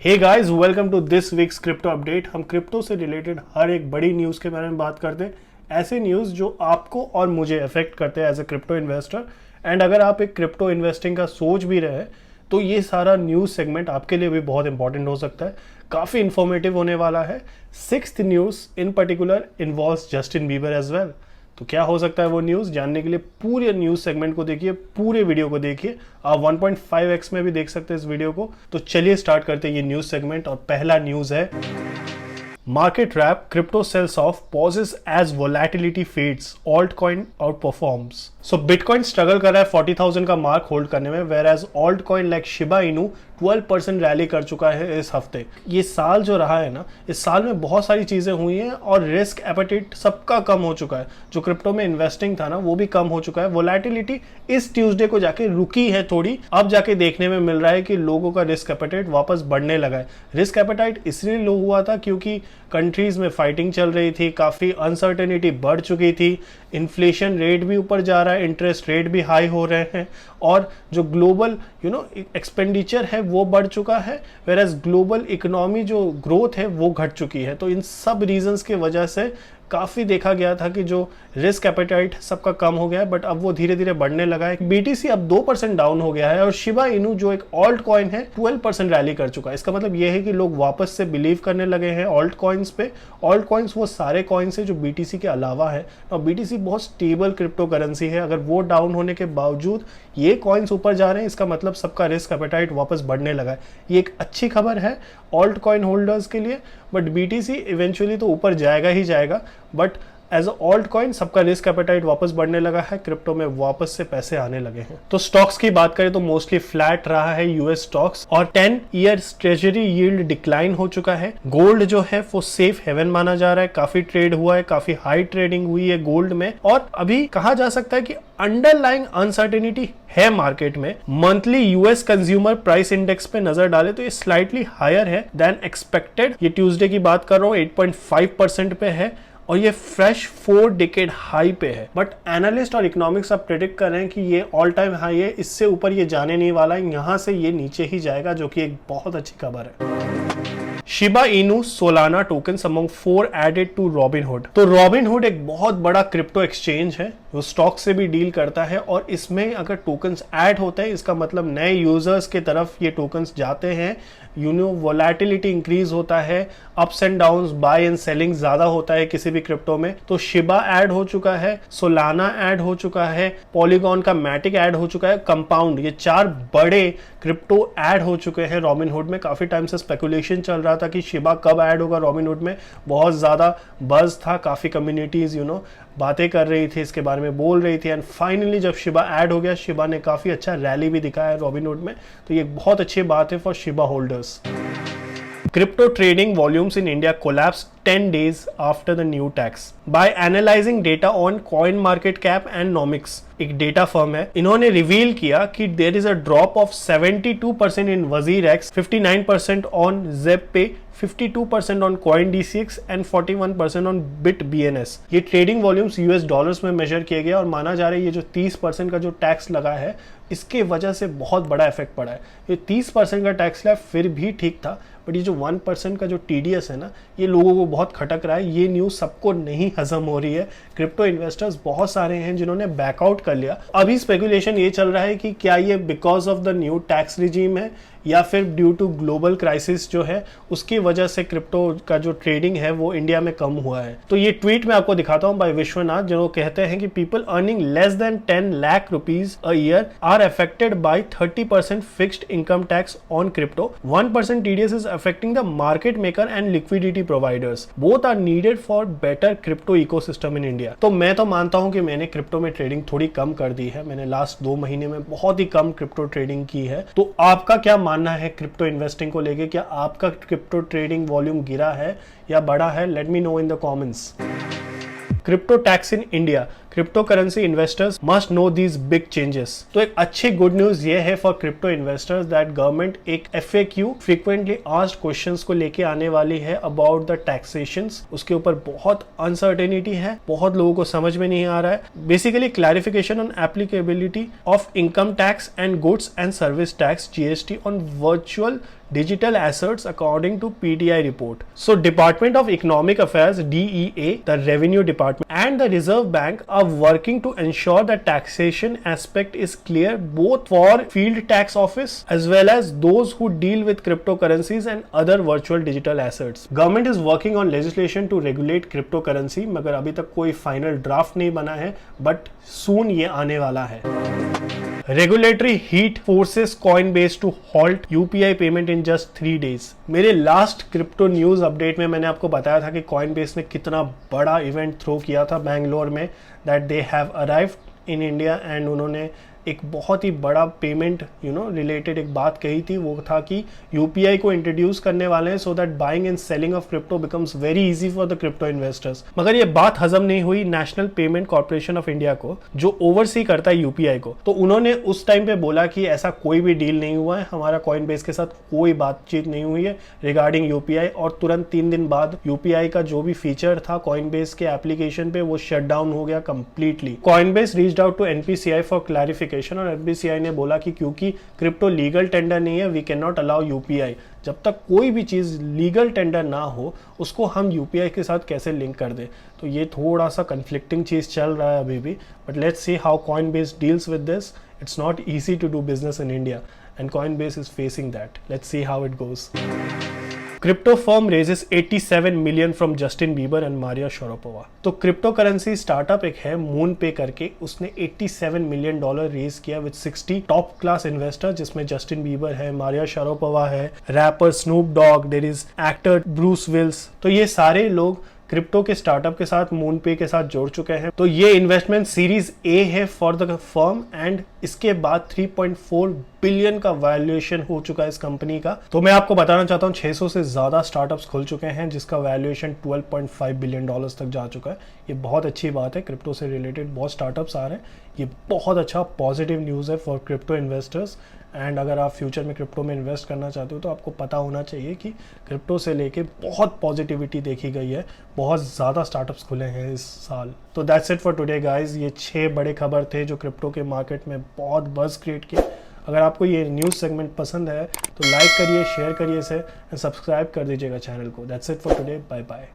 Hey guys, welcome to this week's crypto update. हम crypto से related हर एक बड़ी न्यूज़ के बारे में बात करते हैं, ऐसे न्यूज़ जो आपको और मुझे अफेक्ट करते हैं as a crypto investor. And अगर आप एक क्रिप्टो इन्वेस्टिंग का सोच भी रहे हैं तो ये सारा न्यूज़ सेगमेंट आपके लिए भी बहुत इंपॉर्टेंट हो सकता है, काफ़ी इन्फॉर्मेटिव होने वाला है। Sixth news in particular involves Justin Bieber as well. तो क्या हो सकता है वो न्यूज़, जानने के लिए पूरे न्यूज़ सेगमेंट को देखिए, पूरे वीडियो को देखिए। आप 1.5x में भी देख सकते हैं इस वीडियो को। तो चलिए स्टार्ट करते हैं ये न्यूज़ सेगमेंट। और पहला न्यूज़ है market wrap, crypto sells off, pauses as volatility fades, altcoin outperforms. So bitcoin struggle कर रहा है 40,000 का मार्क होल्ड करने में, whereas altcoin like Shiba Inu 12% rally कर चुका है इस हफ्ते। ये साल जो रहा है ना, इस साल में बहुत सारी चीज़ें हुई हैं और रिस्क एपेटाइट सबका कम हो चुका है। जो क्रिप्टो में इन्वेस्टिंग था ना, वो भी कम हो चुका है। वोलेटिलिटी इस ट्यूसडे को जाके रुकी है थोड़ी, अब जाके देखने में मिल रहा है कि लोगों का रिस्क एपेटाइट वापस बढ़ने लगा है। रिस्क एपेटाइट इसलिए लो हुआ था क्योंकि कंट्रीज में फाइटिंग चल रही थी, काफ़ी अनसर्टेनिटी बढ़ चुकी थी, इन्फ्लेशन रेट भी ऊपर जा रहा है, इंटरेस्ट रेट भी हाई हो रहे हैं और जो ग्लोबल एक्सपेंडिचर है वो बढ़ चुका है, वेर एज ग्लोबल इकोनॉमी जो ग्रोथ है वो घट चुकी है। तो इन सब रीजंस की वजह से काफ़ी देखा गया था कि जो रिस्क एपेटाइट सबका कम हो गया है, बट अब वो धीरे धीरे बढ़ने लगा है। बीटीसी अब 2% डाउन हो गया है और शिबा इनू जो एक ऑल्ट कॉइन है 12% रैली कर चुका है। इसका मतलब ये है कि लोग वापस से बिलीव करने लगे हैं ऑल्ट कॉइन्स पे। ऑल्ट कॉइन्स वो सारे कॉइन्स है जो बीटीसी के अलावा है, और बीटीसी बहुत स्टेबल क्रिप्टो करेंसी है। अगर वो डाउन होने के बावजूद ये कॉइन्स ऊपर जा रहे हैं, इसका मतलब सबका रिस्क एपेटाइट वापस बढ़ने लगा है। ये एक अच्छी खबर है ऑल्ट कॉइन होल्डर्स के लिए, बट बीटीसी इवेंचुअली तो ऊपर जाएगा ही जाएगा, but as a altcoin सबका रिस्क एपेटाइट वापस बढ़ने लगा है, क्रिप्टो में वापस से पैसे आने लगे हैं। तो स्टॉक्स की बात करें तो मोस्टली फ्लैट रहा है यूएस स्टॉक्स, और 10 ईयर्स ट्रेजरी यील्ड डिक्लाइन हो चुका है। गोल्ड जो है वो सेफ हेवन माना जा रहा है, काफी ट्रेड हुआ है, काफी हाई ट्रेडिंग हुई है गोल्ड में, और अभी कहा जा सकता है कि अंडरलाइंग अनसर्टेनिटी है मार्केट में। Monthly US consumer price index पे नजर डाले तो ये स्लाइटली हायर है देन एक्सपेक्टेड। ये ट्यूसडे की बात कर रहा हूँ, 8.5% पे है और ये फ्रेश 4 डिकेड हाई पे है। बट एनालिस्ट और इकोनॉमिक्स अब प्रेडिक्ट कर रहे हैं कि ये ऑल टाइम हाई है, इससे ऊपर ये जाने नहीं वाला है, यहां से ये नीचे ही जाएगा, जो कि एक बहुत अच्छी खबर है। Shiba Inu Solana tokens among 4 added to Robinhood. तो रॉबिनहुड एक बहुत बड़ा क्रिप्टो एक्सचेंज है, वो स्टॉक से भी डील करता है, और इसमें अगर टोकन्स ऐड होते हैं, इसका मतलब नए यूजर्स के तरफ ये टोकन्स जाते हैं। वोलेटिलिटी इंक्रीज होता है, ups and downs, buy and selling ज्यादा होता है किसी भी क्रिप्टो में। तो शिबा ऐड हो चुका है, सोलाना ऐड हो चुका है, पॉलीगॉन का मैटिक ऐड हो चुका है, कंपाउंड, ये 4 बड़े क्रिप्टो ऐड हो चुके हैं रॉबिनहुड में। काफी टाइम से स्पेकुलेशन चल रहा था कि शिबा कब ऐड होगा रॉबिनहुड में, बहुत ज्यादा बज था, काफी कम्युनिटीज बातें कर रही थी, इसके बारे में बोल रही थी, एंड फाइनली जब शिबा ऐड हो गया, शिबा ने काफी अच्छा रैली भी दिखाया रॉबिनहुड में। तो ये बहुत अच्छी बात है for Shiba holders. Crypto trading volumes in India collapsed 10 days after the new tax. By analyzing data on CoinMarketCap and Nomics, एक डेटा फर्म है, इन्होंने रिवील किया कि there is a drop of 72% in WazirX, 59% on ZebPay, 52% on CoinDCX and 41% on BitBNS। ये trading volumes US dollars में major किए गए और माना जा रहा है ये जो 30% का जो टैक्स लगा है, इसके वजह से बहुत बड़ा इफेक्ट पड़ा है। ये 30% का टैक्स लगा फिर भी ठीक था, बट ये जो 1% का जो TDS है ना, ये लोगों को बहुत खटक रहा है। ये न्यूज़ सबको नहीं हजम हो रही है। क्रिप्टो इन्वेस्टर्स बहुत सारे हैं जिन्होंने बैकआउट कर लिया। अभी स्पेकुलेशन ये चल रहा है कि क्या ये because of the new tax regime है, या फिर ड्यू टू ग्लोबल क्राइसिस जो है उसकी वजह से क्रिप्टो का जो ट्रेडिंग है वो इंडिया में कम हुआ है। तो ये ट्वीट मैं आपको दिखाता हूं बाय विश्वनाथ, जो कहते हैं कि people earning less than 10 lakh rupees a year are affected by 30% fixed income tax on crypto. 1% TDS is affecting the market maker and liquidity providers. Both are needed for better crypto ecosystem in India. तो मैं तो मानता हूं कि मैंने crypto में trading थोड़ी कम कर दी है। मैंने लास्ट 2 महीने में बहुत ही कम क्रिप्टो ट्रेडिंग की है। तो आपका क्या मानना है क्रिप्टो इन्वेस्टिंग को लेके? क्या आपका क्रिप्टो ट्रेडिंग वॉल्यूम गिरा है या बढ़ा है? Let me know in the comments. Crypto tax in India, crypto currency investors must know these big changes. तो एक अच्छी गुड न्यूज ये है for crypto investors that government एक FAQ, फ्रीक्वेंटली आस्क्ड क्वेश्चंस को लेके आने वाली है अबाउट द टैक्सेशंस। उसके ऊपर बहुत अनसर्टेनिटी है, बहुत लोगों को समझ में नहीं आ रहा है। Basically clarification on applicability of income tax and goods and service tax GST on virtual digital assets according to PTI report. So Department of Economic Affairs DEA, the Revenue Department and the Reserve Bank are working to ensure that taxation aspect is clear both for field tax office as well as those who deal with cryptocurrencies and other virtual digital assets. Government is working on legislation to regulate cryptocurrency, मगर अभी तक कोई final draft नहीं बना है, but soon ये आने वाला है. Regulatory heat forces Coinbase to halt UPI payment in just 3 days. मेरे लास्ट क्रिप्टो न्यूज़ अपडेट में मैंने आपको बताया था कि Coinbase ने कितना बड़ा इवेंट थ्रो किया था बैंगलोर में, that they have arrived in India and उन्होंने एक बहुत ही बड़ा पेमेंट रिलेटेड एक बात कही थी. वो था कि यूपीआई को इंट्रोड्यूस करने वाले हैं so that buying and selling of crypto becomes very easy for the crypto investors. मगर ये बात हजम नहीं हुई national payment corporation of India को, जो ओवरसी करता है यूपीआई को. तो उन्होंने उस टाइम पे बोला कि ऐसा कोई भी डील नहीं हुआ है, हमारा कॉइनबेस के साथ कोई बातचीत नहीं हुई है रिगार्डिंग यूपीआई. और तुरंत 3 दिन बाद यूपीआई का जो भी फीचर था कॉइनबेस के एप्लीकेशन पे वो शट डाउन हो गया completely. Coinbase reached out to NPCI for clarification और एनपीसीआई ने बोला कि क्योंकि क्रिप्टो लीगल टेंडर नहीं है, we can not allow UPI. जब तक कोई भी चीज़ लीगल टेंडर ना हो उसको हम यूपीआई के साथ कैसे लिंक कर दें. तो ये थोड़ा सा कन्फ्लिक्टिंग चीज़ चल रहा है अभी भी, but let's see how Coinbase deals with this. It's not easy to do business in India and Coinbase is facing that. Let's see how it goes. Crypto firm raises 87 million from Justin Bieber and Maria Sharapova. तो crypto currency startup एक है MoonPay करके, उसने 87 million dollar raise किया with 60 top class investor, जिसमें Justin Bieber है, Maria Sharapova है, rapper Snoop Dogg, there is actor Bruce Willis. तो ये सारे लोग क्रिप्टो के स्टार्टअप के साथ मून पे के साथ जोड़ चुके हैं. तो ये इन्वेस्टमेंट सीरीज ए है फॉर द फर्म एंड इसके बाद 3.4 बिलियन का वैल्यूएशन हो चुका है इस कंपनी का. तो मैं आपको बताना चाहता हूँ 600 से ज्यादा स्टार्टअप्स खुल चुके हैं जिसका वैल्यूएशन 12.5 बिलियन डॉलर्स तक जा चुका है. ये बहुत अच्छी बात है, क्रिप्टो से रिलेटेड बहुत स्टार्टअप्स आ रहे हैं. ये बहुत अच्छा पॉजिटिव न्यूज़ है फॉर क्रिप्टो इन्वेस्टर्स. एंड अगर आप फ्यूचर में क्रिप्टो में इन्वेस्ट करना चाहते हो तो आपको पता होना चाहिए कि क्रिप्टो से लेके बहुत पॉजिटिविटी देखी गई है, बहुत ज़्यादा स्टार्टअप्स खुले हैं इस साल. तो that's it for today guys. ये 6 बड़े खबर थे जो क्रिप्टो के मार्केट में बहुत बज़ क्रिएट किया. अगर आपको ये न्यूज़ सेगमेंट पसंद है तो लाइक करिए, शेयर करिए इसे एंड सब्सक्राइब कर दीजिएगा चैनल को. That's it for today. Bye bye.